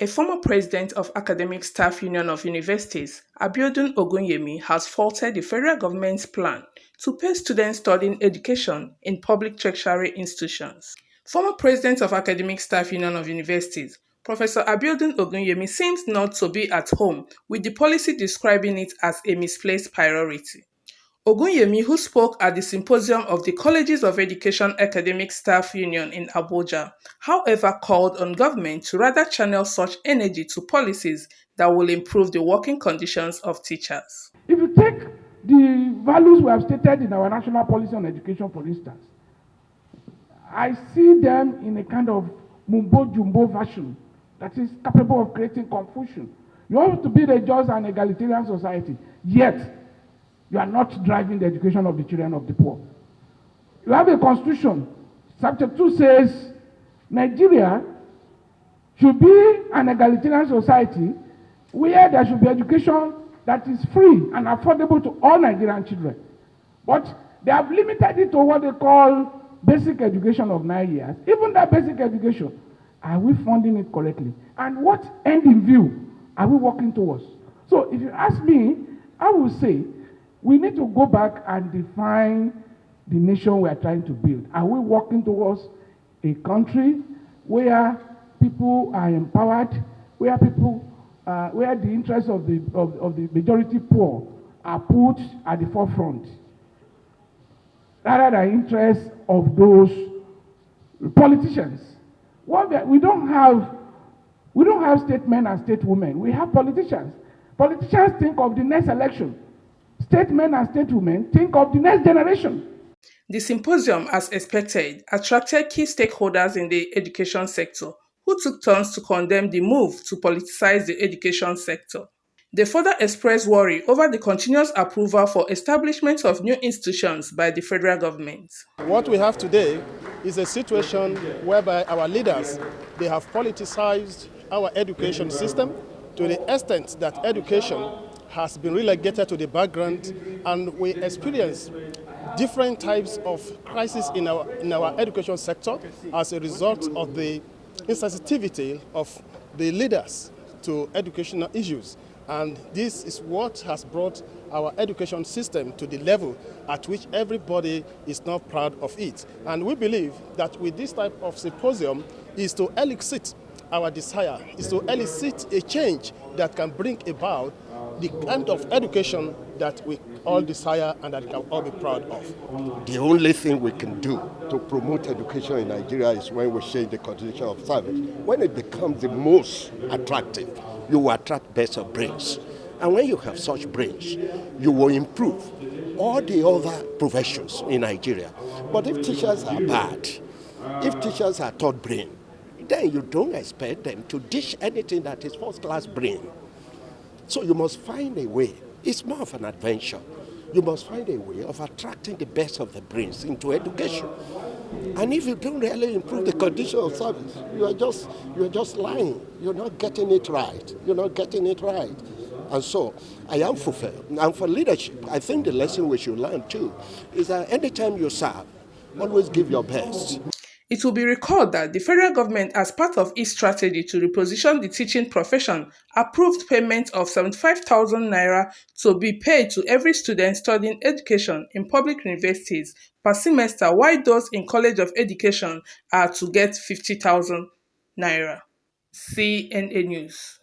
A former president of Academic Staff Union of Universities, Abiodun Ogunyemi, has faulted the federal government's plan to pay students studying education in public tertiary institutions. Former president of Academic Staff Union of Universities, Professor Abiodun Ogunyemi seems not to be at home with the policy describing it as a misplaced priority. Ogunyemi, who spoke at the symposium of the Colleges of Education Academic Staff Union in Abuja, however, called on government to rather channel such energy to policies that will improve the working conditions of teachers. If you take the values we have stated in our national policy on education, for instance, I see them in a kind of mumbo-jumbo version that is capable of creating confusion. You want to build a just and egalitarian society, yet you are not driving the education of the children of the poor. You have a constitution. Chapter 2 says Nigeria should be an egalitarian society where there should be education that is free and affordable to all Nigerian children. But they have limited it to what they call basic education of 9 years. Even that basic education, are we funding it correctly? And what end in view are we working towards? So if you ask me, I would say we need to go back and define the nation we are trying to build. Are we working towards a country where people are empowered, where the interests of the majority poor are put at the forefront, rather than interests of those politicians? We don't have statesmen and stateswomen. We have politicians. Politicians think of the next election. Statesmen and stateswomen think of the next generation. The symposium, as expected, attracted key stakeholders in the education sector who took turns to condemn the move to politicize the education sector. They further expressed worry over the continuous approval for establishment of new institutions by the federal government. What we have today is a situation whereby our leaders, they have politicized our education system to the extent that education has been relegated to the background, and we experience different types of crises in our education sector as a result of the insensitivity of the leaders to educational issues. And this is what has brought our education system to the level at which everybody is not proud of it. And we believe that with this type of symposium is to elicit our desire, is to elicit a change that can bring about the kind of education that we all desire and that we can all be proud of. The only thing we can do to promote education in Nigeria is when we change the condition of service. When it becomes the most attractive, you will attract better brains. And when you have such brains, you will improve all the other professions in Nigeria. But if teachers are bad, if teachers are third brain, then you don't expect them to dish anything that is first-class brain. So you must find a way. It's more of an adventure. You must find a way of attracting the best of the brains into education. And if you don't really improve the condition of service, you're just lying. You're not getting it right. You're not getting it right. And so I am fulfilled. And for leadership, I think the lesson we should learn too is that anytime you serve, always give your best. It will be recalled that the federal government, as part of its strategy to reposition the teaching profession, approved payment of 75,000 naira to be paid to every student studying education in public universities per semester, while those in College of Education are to get 50,000 naira. CNN News.